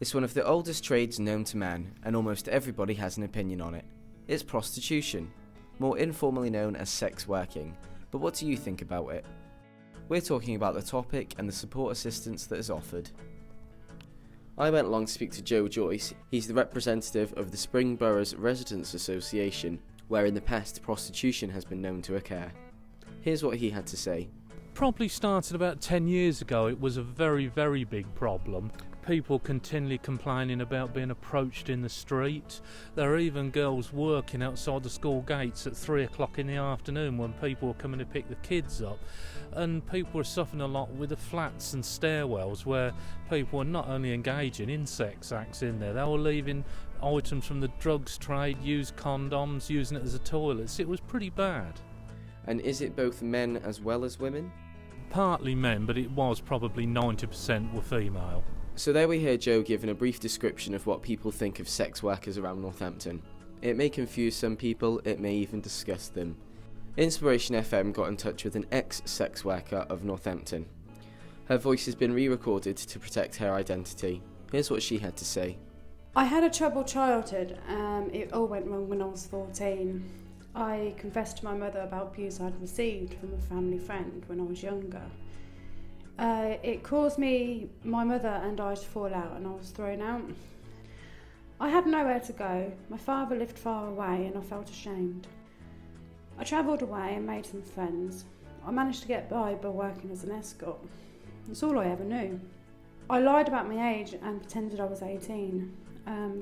It's one of the oldest trades known to man, and almost everybody has an opinion on it. It's prostitution, more informally known as sex working. But what do you think about it? We're talking about the topic and the support assistance that is offered. I went along to speak to Joe Joyce. He's the representative of the Spring Boroughs Residents Association, where in the past prostitution has been known to occur. Here's what he had to say. Probably started about 10 years ago. It was a very, very big problem. People continually complaining about being approached in the street. There are even girls working outside the school gates at 3 o'clock in the afternoon when people were coming to pick the kids up. And people were suffering a lot with the flats and stairwells where people were not only engaging in sex acts in there, they were leaving items from the drugs trade, used condoms, using it as a toilet. It was pretty bad. And is it both men as well as women? Partly men, but it was probably 90% were female. So there we hear Joe giving a brief description of what people think of sex workers around Northampton. It may confuse some people, it may even disgust them. Inspiration FM got in touch with an ex-sex worker of Northampton. Her voice has been re-recorded to protect her identity. Here's what she had to say. I had a troubled childhood. It all went wrong when I was 14. I confessed to my mother about abuse I'd received from a family friend when I was younger. It caused my mother and I to fall out, and I was thrown out. I had nowhere to go. My father lived far away and I felt ashamed. I travelled away and made some friends. I managed to get by working as an escort. That's all I ever knew. I lied about my age and pretended I was 18.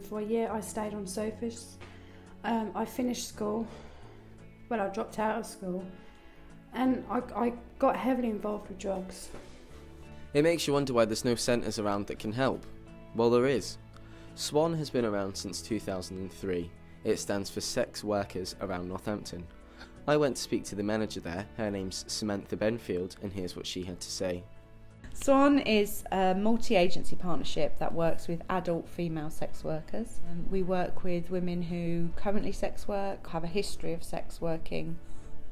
For a year I stayed on sofas. I finished school. Well, I dropped out of school. And I got heavily involved with drugs. It makes you wonder why there's no centres around that can help. Well, there is. SWAN has been around since 2003. It stands for Sex Workers Around Northampton. I went to speak to the manager there. Her name's Samantha Benfield, and here's what she had to say. SWAN is a multi-agency partnership that works with adult female sex workers. We work with women who currently sex work, have a history of sex working,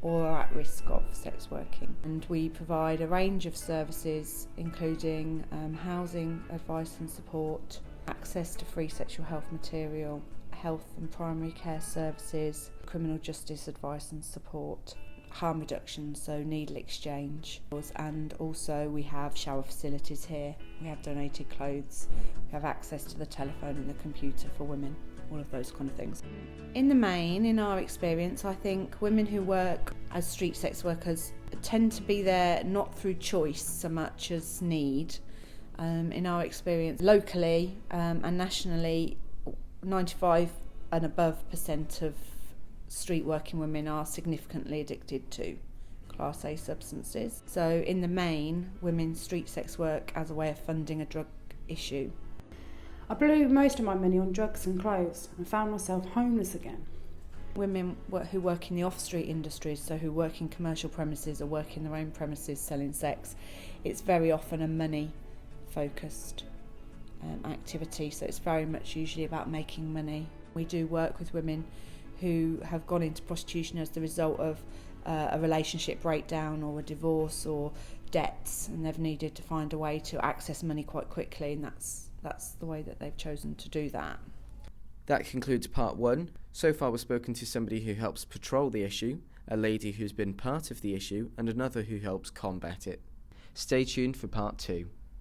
or are at risk of sex working. And we provide a range of services including housing, advice and support, access to free sexual health material, health and primary care services, criminal justice advice and support, harm reduction, so needle exchange, and also we have shower facilities here. We have donated clothes, we have access to the telephone and the computer for women, all of those kind of things. In the main, in our experience, I think women who work as street sex workers tend to be there not through choice so much as need. In our experience, locally and nationally, 95 and above % of street working women are significantly addicted to Class A substances. So in the main, women street sex work as a way of funding a drug issue. I blew most of my money on drugs and clothes and found myself homeless again. Women who work in the off-street industries, so who work in commercial premises or work in their own premises selling sex, it's very often a money-focused activity, so it's very much usually about making money. We do work with women who have gone into prostitution as the result of a relationship breakdown or a divorce or debts, and they've needed to find a way to access money quite quickly, and that's the way that they've chosen to do that. That concludes part 1. So far we've spoken to somebody who helps patrol the issue, a lady who's been part of the issue, and another who helps combat it. Stay tuned for part 2.